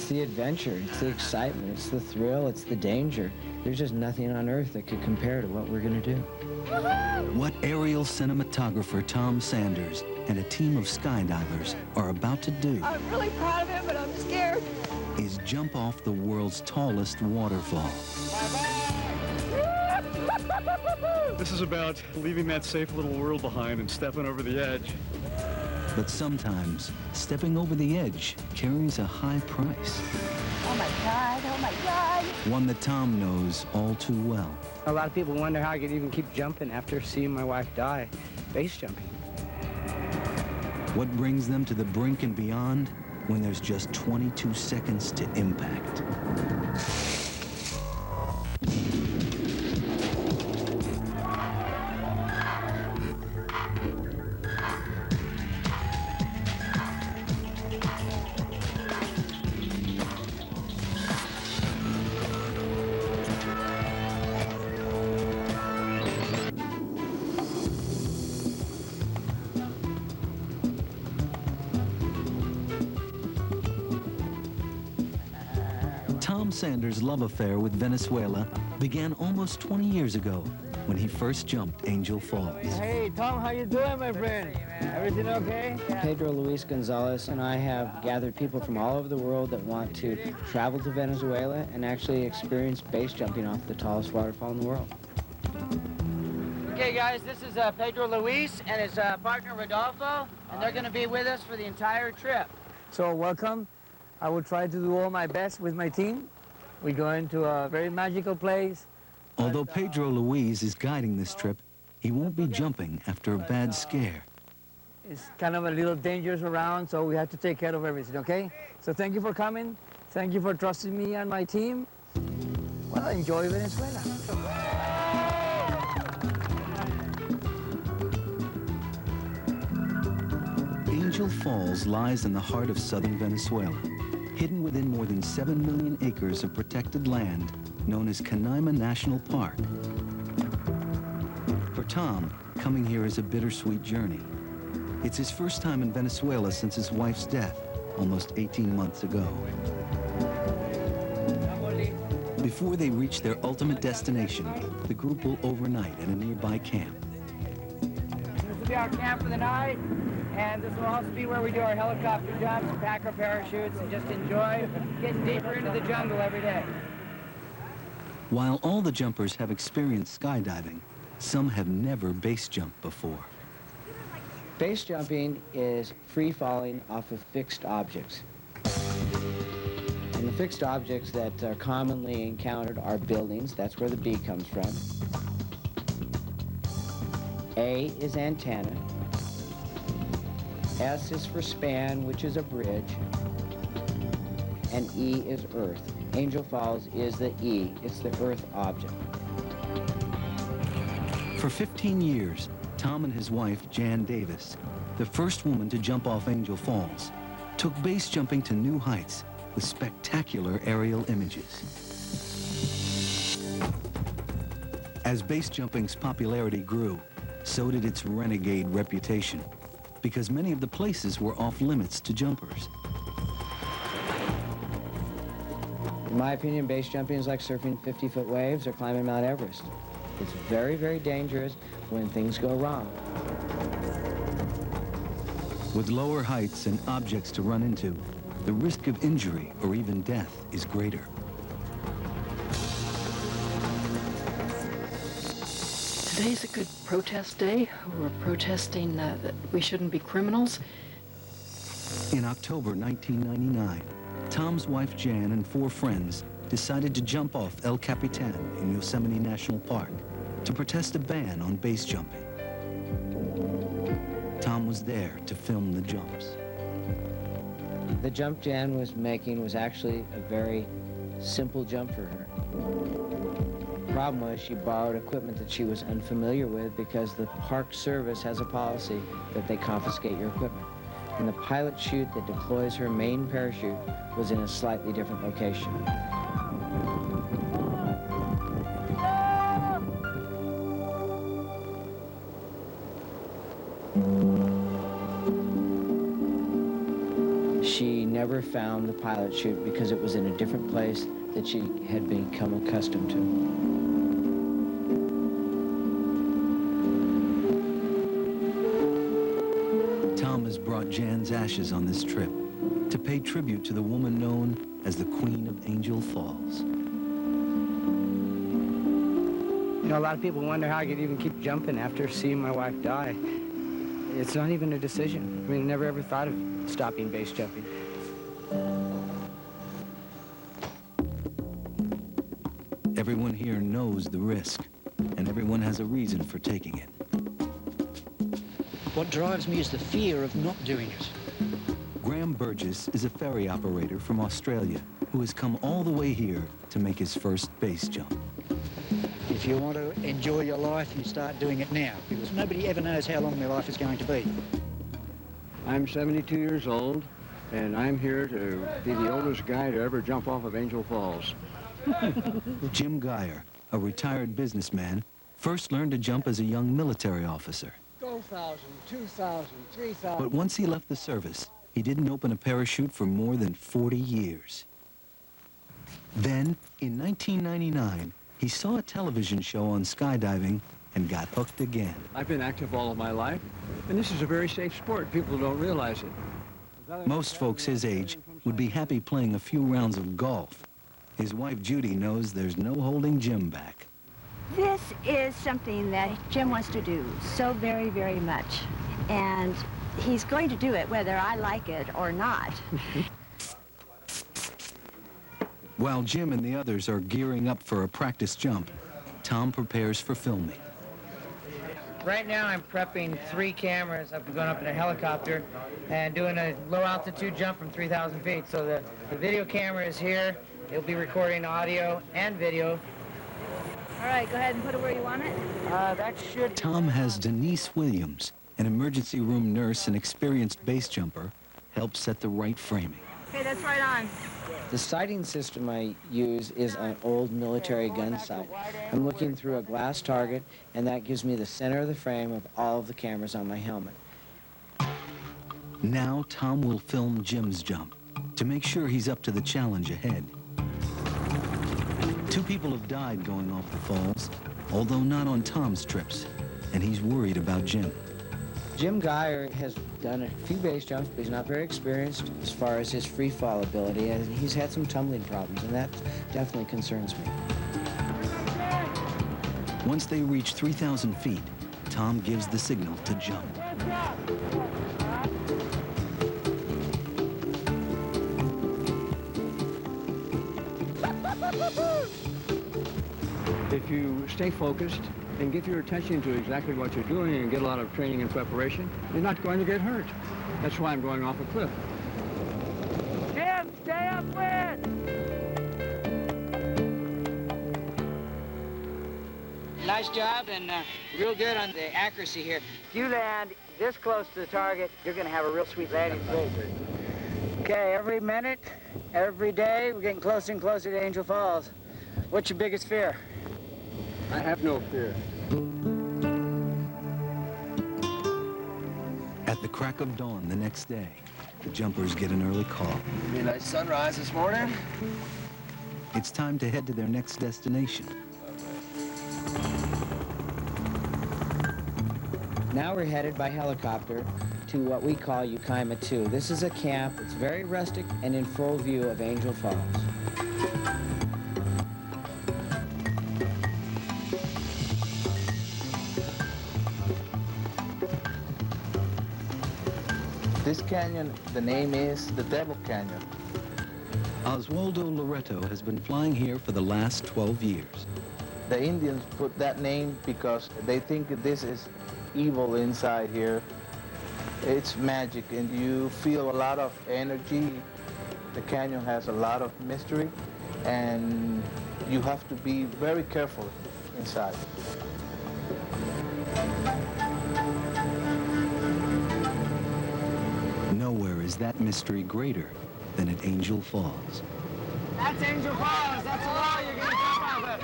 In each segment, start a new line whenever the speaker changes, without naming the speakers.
It's the adventure, it's the excitement, it's the thrill, it's the danger. There's just nothing on earth that could compare to what we're gonna do.
What aerial cinematographer Tom Sanders and a team of skydivers are about to do
I'm really proud of him, but I'm scared.
is jump off the world's tallest waterfall.
This is about leaving that safe little world behind and stepping over the edge.
But sometimes, stepping over the edge carries a high price.
Oh my God, oh my God.
One that Tom knows all too well.
A lot of people wonder how I could even keep jumping after seeing my wife die, base jumping.
What brings them to the brink and beyond when there's just 22 seconds to impact. Tom Sanders' love affair with Venezuela began almost 20 years ago when he first jumped Angel Falls.
Hey, Tom, how you doing, my friend? Everything okay?
Pedro Luis Gonzalez and I have gathered people from all over the world that want to travel to Venezuela and actually experience base jumping off the tallest waterfall in the world.
Okay, guys, this is Pedro Luis and his partner Rodolfo, and they're going to be with us for the entire trip.
So, welcome. I will try to do all my best with my team. We're going to a very magical place.
Although Pedro Luis is guiding this trip, he won't be jumping after a bad scare.
It's kind of a little dangerous around, so we have to take care of everything, okay? So thank you for coming. Thank you for trusting me and my team. Well, enjoy Venezuela.
Angel Falls lies in the heart of southern Venezuela, hidden within more than 7 million acres of protected land known as Canaima National Park. For Tom, coming here is a bittersweet journey. It's his first time in Venezuela since his wife's death almost 18 months ago. Before they reach their ultimate destination, the group will overnight at a nearby camp.
This will be our camp for the night, and this will also be where we do our helicopter jumps and pack our parachutes and just enjoy getting deeper into the jungle every day.
While all the jumpers have experienced skydiving, some have never base jumped before.
Base jumping is free falling off of fixed objects. And the fixed objects that are commonly encountered are buildings. That's where the B comes from. A is antenna. S is for span, which is a bridge. And E is earth. Angel Falls is the E. It's the earth object.
For 15 years, Tom and his wife, Jan Davis, the first woman to jump off Angel Falls, took base jumping to new heights with spectacular aerial images. As base jumping's popularity grew, so did its renegade reputation, because many of the places were off limits to jumpers.
In my opinion, base jumping is like surfing 50-foot waves or climbing Mount Everest. It's very, very dangerous when things go wrong.
With lower heights and objects to run into, the risk of injury or even death is greater.
Today's a good protest day. We're protesting that we shouldn't be criminals.
In October 1999, Tom's wife Jan and 4 friends decided to jump off El Capitan in Yosemite National Park to protest a ban on base jumping. Tom was there to film the jumps.
The jump Jan was making was actually a very simple jump for her. The problem was she borrowed equipment that she was unfamiliar with because the Park Service has a policy that they confiscate your equipment. And the pilot chute that deploys her main parachute was in a slightly different location. She never found the pilot chute because it was in a different place that she had become accustomed to.
Tom has brought Jan's ashes on this trip to pay tribute to the woman known as the Queen of Angel Falls.
You know, a lot of people wonder how I could even keep jumping after seeing my wife die. It's not even a decision. I mean, I never ever thought of stopping base jumping.
Everyone here knows the risk, and everyone has a reason for taking it.
What drives me is the fear of not doing it.
Graham Burgess is a ferry operator from Australia who has come all the way here to make his first base jump.
If you want to enjoy your life, you start doing it now, because nobody ever knows how long their life is going to be.
I'm 72 years old, and I'm here to be the oldest guy to ever jump off of Angel Falls.
Jim Geyer, a retired businessman, first learned to jump as a young military officer.
4,000, 2,000, 3,000.
But once he left the service, he didn't open a parachute for more than 40 years. Then, in 1999, he saw a television show on skydiving and got hooked again.
I've been active all of my life, and this is a very safe sport. People don't realize it.
Most folks his age would be happy playing a few rounds of golf. His wife, Judy, knows there's no holding Jim back.
This is something that Jim wants to do so very, very much. And he's going to do it whether I like it or not.
While Jim and the others are gearing up for a practice jump, Tom prepares for filming.
Right now I'm prepping 3 cameras. I'm going up in a helicopter and doing a low altitude jump from 3,000 feet. So the video camera is here. It'll be recording audio and video.
All right, go ahead and put it where you want it.
That should...
Tom has Denise Williams, an emergency room nurse and experienced base jumper, help set the right framing.
Okay, that's right on.
The sighting system I use is an old military gun sight. I'm looking through a glass target, and that gives me the center of the frame of all of the cameras on my helmet.
Now Tom will film Jim's jump to make sure he's up to the challenge ahead. 2 people have died going off the falls, although not on Tom's trips, and he's worried about Jim.
Jim Geyer has done a few base jumps, but he's not very experienced as far as his free fall ability, and he's had some tumbling problems, and that definitely concerns me.
Once they reach 3,000 feet, Tom gives the signal to jump.
If you stay focused and give your attention to exactly what you're doing and get a lot of training and preparation, you're not going to get hurt. That's why I'm going off a cliff.
Jim, stay upwind! Nice job, and real good on the accuracy here. If you land this close to the target, you're going to have a real sweet landing space. Okay, every minute, every day, we're getting closer and closer to Angel Falls. What's your biggest fear?
I have no fear.
At the crack of dawn the next day, the jumpers get an early call.
Be a nice sunrise this morning.
It's time to head to their next destination.
Now we're headed by helicopter to what we call Yukaima 2. This is a camp. It's very rustic and in full view of Angel Falls.
This canyon, the name is the Devil Canyon.
Oswaldo Loreto has been flying here for the last 12 years.
The Indians put that name because they think that this is evil inside here. It's magic, and you feel a lot of energy. The canyon has a lot of mystery, and you have to be very careful inside.
Nowhere is that mystery greater than at Angel Falls.
That's Angel Falls. That's the wall you're going to jump off of.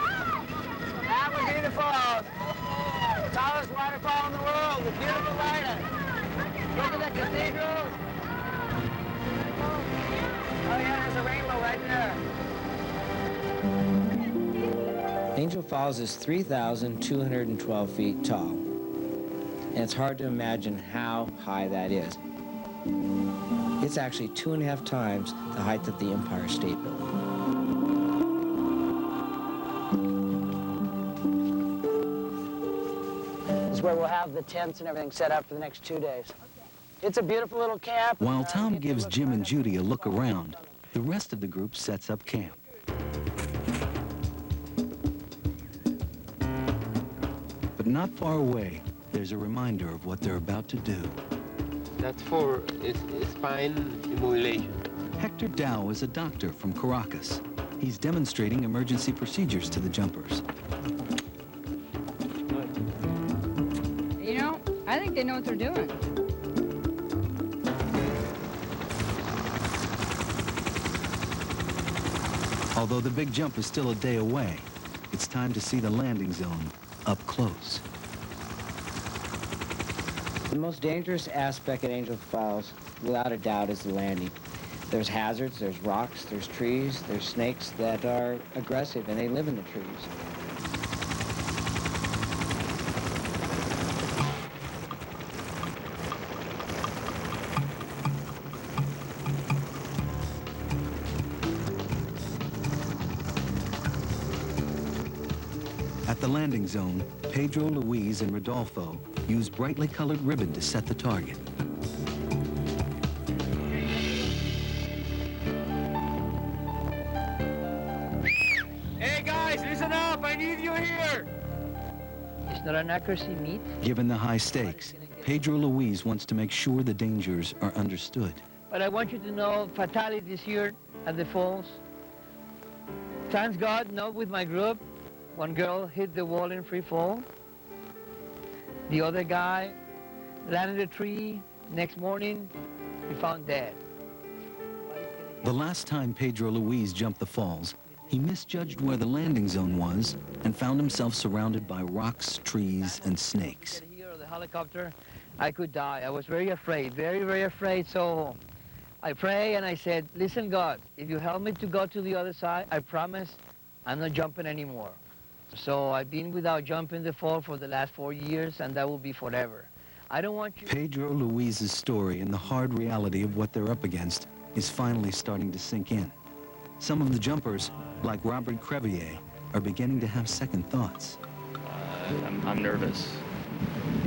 That would be the falls. Tallest waterfall in the world, the beautiful light. Look at the cathedral.
Angel Falls is 3,212 feet tall, and it's hard to imagine how high that is. It's actually 2.5 times the height of the Empire State Building.
This is where we'll have the tents and everything set up for the next 2 days. It's a beautiful little camp.
While Tom gives Jim and Judy a look around, the rest of the group sets up camp. But not far away, there's a reminder of what they're about to do.
That's for spine emulation.
Hector Dow is a doctor from Caracas. He's demonstrating emergency procedures to the jumpers.
You know, I think they know what they're doing.
Although the big jump is still a day away, it's time to see the landing zone up close.
The most dangerous aspect at Angel Falls, without a doubt, is the landing. There's hazards, there's rocks, there's trees, there's snakes that are aggressive, and they live in the trees.
At the landing zone, Pedro, Luis, and Rodolfo use brightly colored ribbon to set the target.
Hey guys, listen up, I need you here.
It's not an accuracy meet.
Given the high stakes, Pedro Luis wants to make sure the dangers are understood.
But I want you to know fatalities here at the falls. Thanks God, not with my group. One girl hit the wall in free fall. The other guy landed a tree. Next morning, he found dead.
The last time Pedro Luis jumped the falls, he misjudged where the landing zone was and found himself surrounded by rocks, trees, and snakes.
Here, the helicopter, I could die. I was very afraid, very, very afraid. So I pray and I said, listen, God, if you help me to go to the other side, I promise I'm not jumping anymore. So I've been without jumping the fall for the last 4 years, and that will be forever. I don't want you...
Pedro Luis's story and the hard reality of what they're up against is finally starting to sink in. Some of the jumpers, like Robert Crevier, are beginning to have second thoughts.
I'm nervous.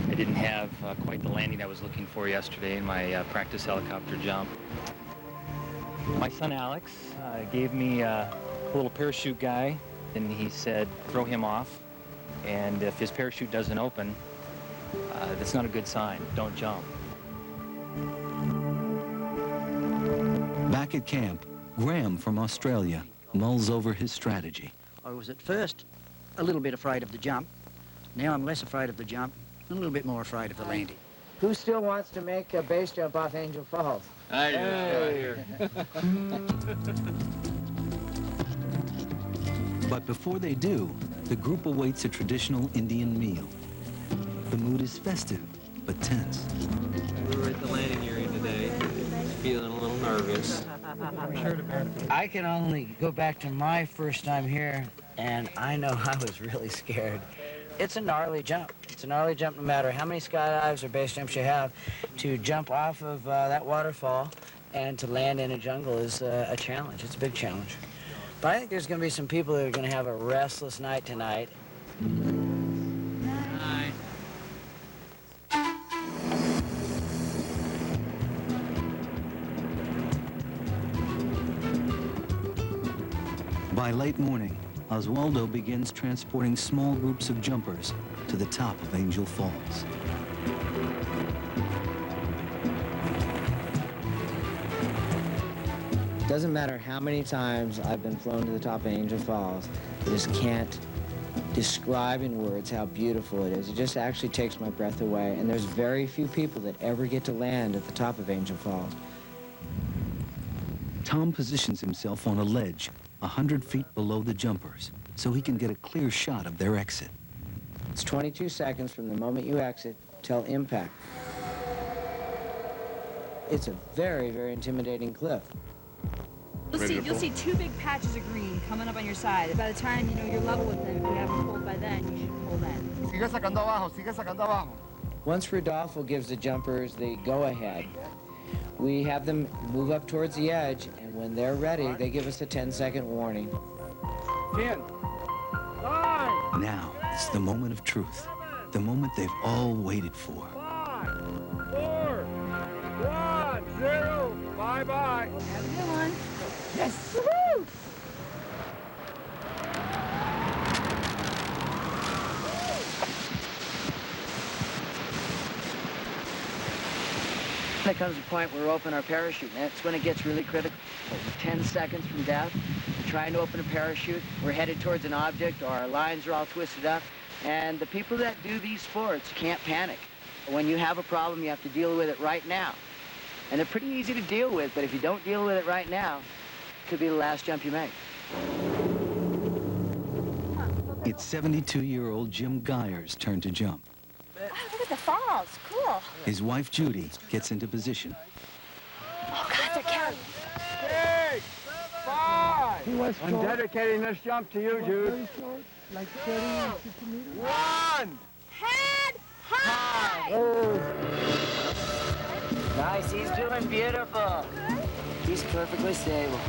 I didn't have quite the landing I was looking for yesterday in my practice helicopter jump. My son Alex gave me a little parachute guy, and he said, throw him off, and if his parachute doesn't open, that's not a good sign. Don't jump.
Back at camp, Graham from Australia mulls over his strategy.
I was at first a little bit afraid of the jump. Now I'm less afraid of the jump, and a little bit more afraid of the landing.
Who still wants to make a base jump off Angel Falls?
I do.
Hey.
But before they do, the group awaits a traditional Indian meal. The mood is festive, but tense.
We were at the landing area today, feeling a little nervous.
I can only go back to my first time here, and I know I was really scared. It's a gnarly jump. It's a gnarly jump no matter how many skydives or base jumps you have. To jump off of that waterfall and to land in a jungle is a challenge. It's a big challenge. But I think there's going to be some people that are going to have a restless night tonight.
By late morning, Oswaldo begins transporting small groups of jumpers to the top of Angel Falls.
Doesn't matter how many times I've been flown to the top of Angel Falls, I just can't describe in words how beautiful it is. It just actually takes my breath away, and there's very few people that ever get to land at the top of Angel Falls.
Tom positions himself on a ledge 100 feet below the jumpers so he can get a clear shot of their exit.
It's 22 seconds from the moment you exit till impact. It's a very, very intimidating cliff.
You'll see two big patches of green coming up on your side. By the time you know you're level with them, if you haven't pulled by then, you should pull then.
Sigue sacando abajo, sigue sacando abajo.
Once Rodolfo gives the jumpers the go-ahead, we have them move up towards the edge, and when they're ready, they give us a 10-second warning.
10, 9,
Now, it's the moment of truth. The moment they've all waited for.
5, 4, 1, 0. Bye-bye.
Have a good one.
Yes. Woo-hoo!
There comes a point where we open our parachute, and that's when it gets really critical. 10 seconds from death, we're trying to open a parachute, we're headed towards an object, or our lines are all twisted up, and the people that do these sports can't panic. When you have a problem, you have to deal with it right now. And they're pretty easy to deal with, but if you don't deal with it right now, it could be the last jump you make.
It's 72-year-old Jim Geyer's turn to jump.
Oh, look at the falls. Cool.
His wife, Judy, gets into position.
Oh, God, they're counting.
6, 5.
I'm dedicating this jump to you, Jude.
Like 30, 50 meters. 1.
Head high.
Nice, he's doing beautiful. He's perfectly stable.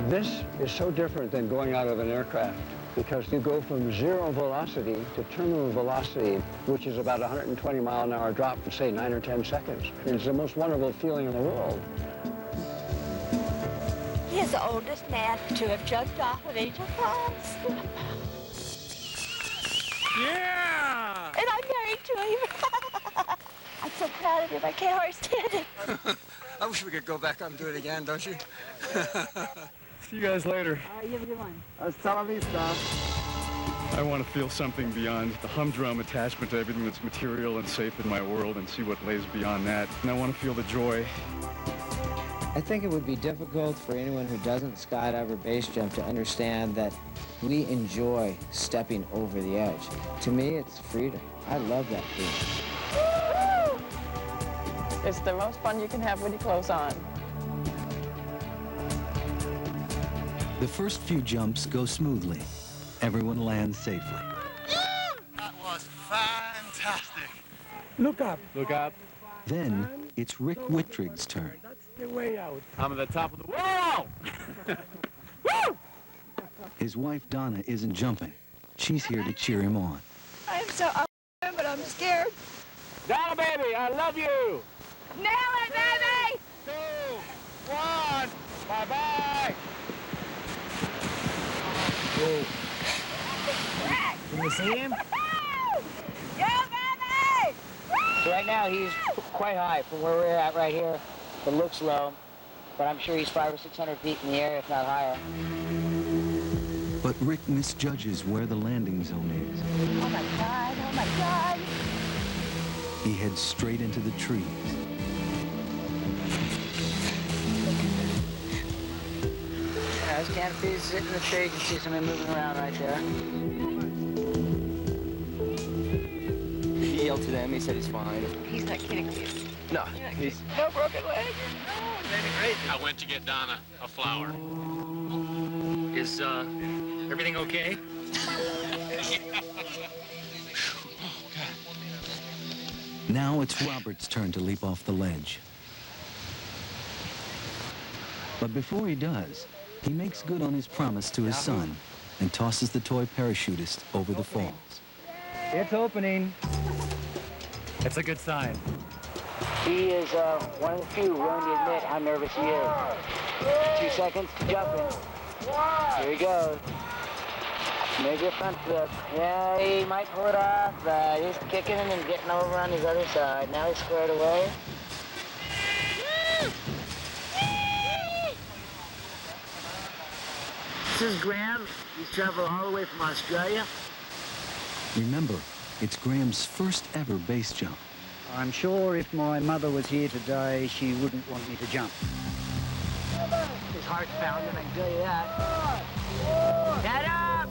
This is so different than going out of an aircraft because you go from 0 velocity to terminal velocity, which is about 120 mile an hour drop in, say, 9 or 10 seconds. It's the most wonderful feeling in the world.
He is the oldest man to have jumped off of Angel Falls.
Yeah!
And I'm married to him. I'm so proud of him. I can't hardly stand it.
I wish we could go back up and do it again, don't you?
See you guys later.
You have a good one.
Hasta la vista.
I want to feel something beyond the humdrum attachment to everything that's material and safe in my world and see what lays beyond that. And I want to feel the joy.
I think it would be difficult for anyone who doesn't skydive or base jump to understand that we enjoy stepping over the edge. To me, it's freedom. I love that feeling.
It's the most fun you can have with your clothes on.
The first few jumps go smoothly. Everyone lands safely.
That was fantastic. Look up.
Look up.
Then it's Rick Wittrig's turn.
That's the way out.
I'm at the top of the wall.
Woo!
His wife, Donna, isn't jumping. She's here to cheer him on.
I'm so up, but I'm scared.
Donna, baby, I love you.
Nail it, baby!
2, 1. Bye-bye.
Can you see him?
Yeah, baby!
So right now he's quite high from where we're at right here. It looks low, but I'm sure he's 500 or 600 feet in the air, if not higher.
But Rick misjudges where the landing zone is.
Oh, my God. Oh, my God.
He heads straight into the trees.
Yeah, this canopy's sitting in the tree. You can see somebody moving around right there.
He yelled to them. He said he's fine.
He's not kidding you.
No, he's...
No broken leg.
I went to get Donna a flower.
Is, everything okay?
Now it's Robert's turn to leap off the ledge. But before he does, he makes good on his promise to his son and tosses the toy parachutist over the falls.
It's opening. It's a good sign.
He is one of the few willing to admit how nervous he is. 2 seconds to jumping. Here he goes. Maybe a front flip. Yeah, he might pull it off, but he's kicking him and getting over on his other side. Now he's squared away. This is Graham. He's traveled all the way from Australia.
Remember, it's Graham's first ever base jump.
I'm sure if my mother was here today, she wouldn't want me to jump.
His heart's pounding, I can tell you that. Get up!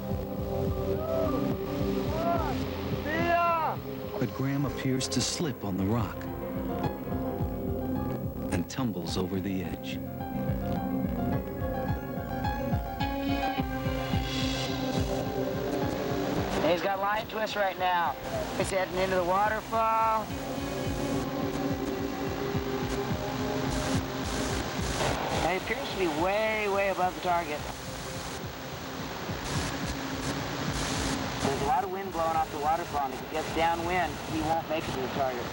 But Graham appears to slip on the rock. And tumbles over the edge.
He's got line twist right now. He's heading into the waterfall. And he appears to be way, way above the target. There's a lot of wind blowing off the waterfall, and if he gets downwind, he won't make it to the target.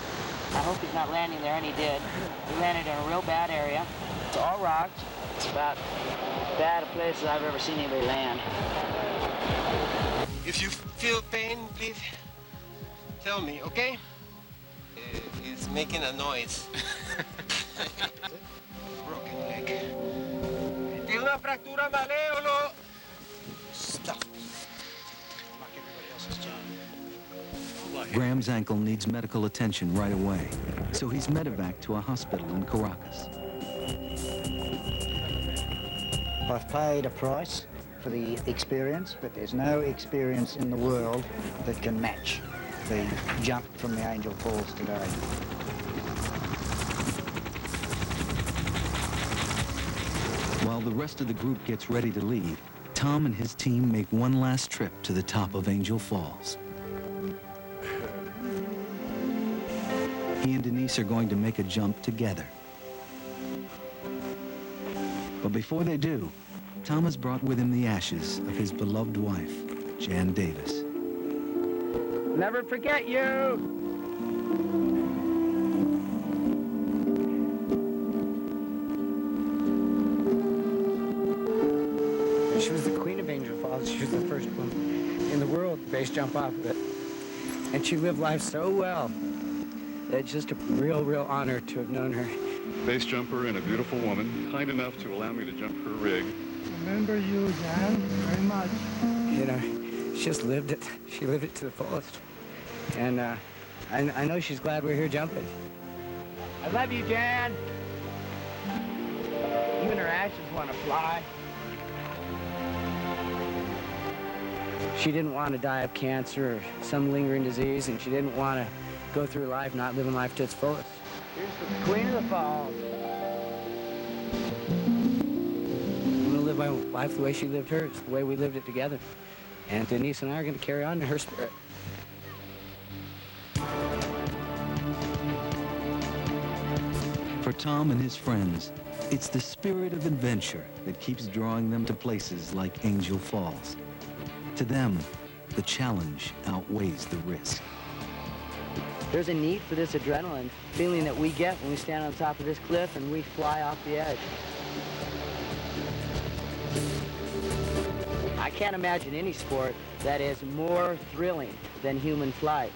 I hope he's not landing there, and he did. He landed in a real bad area. It's all rocks. It's about as bad a place as I've ever seen anybody land.
If you feel pain, please tell me, okay? It's making a noise. Broken leg. ¿Tiene una fractura maléolo? Stop. Knock everybody else's job.
Graham's ankle needs medical attention right away, so he's medevaced to a hospital in Caracas.
I've paid a price for the experience, but there's no experience in the world that can match the jump from the Angel Falls today.
While the rest of the group gets ready to leave, Tom and his team make one last trip to the top of Angel Falls. He and Denise are going to make a jump together. But before they do, Tom has brought with him the ashes of his beloved wife, Jan Davis.
Never forget you!
She was the queen of Angel Falls. She was the first one in the world to base jump off of it. And she lived life so well that it's just a real, real honor to have known her.
Base jumper and a beautiful woman, kind enough to allow me to jump her rig.
Remember you, Jan, very much. You know, she just lived it. She lived it to the fullest. And I know she's glad we're here jumping.
I love you, Jan. Even her ashes want to fly.
She didn't want to die of cancer or some lingering disease, and she didn't want to go through life not living life to its fullest.
Here's the queen of the falls.
I'm going to live my life the way she lived hers, the way we lived it together. And Denise and I are going to carry on to her spirit.
For Tom and his friends, it's the spirit of adventure that keeps drawing them to places like Angel Falls. To them, the challenge outweighs the risk.
There's a need for this adrenaline feeling that we get when we stand on top of this cliff and we fly off the edge. I can't imagine any sport that is more thrilling than human flight.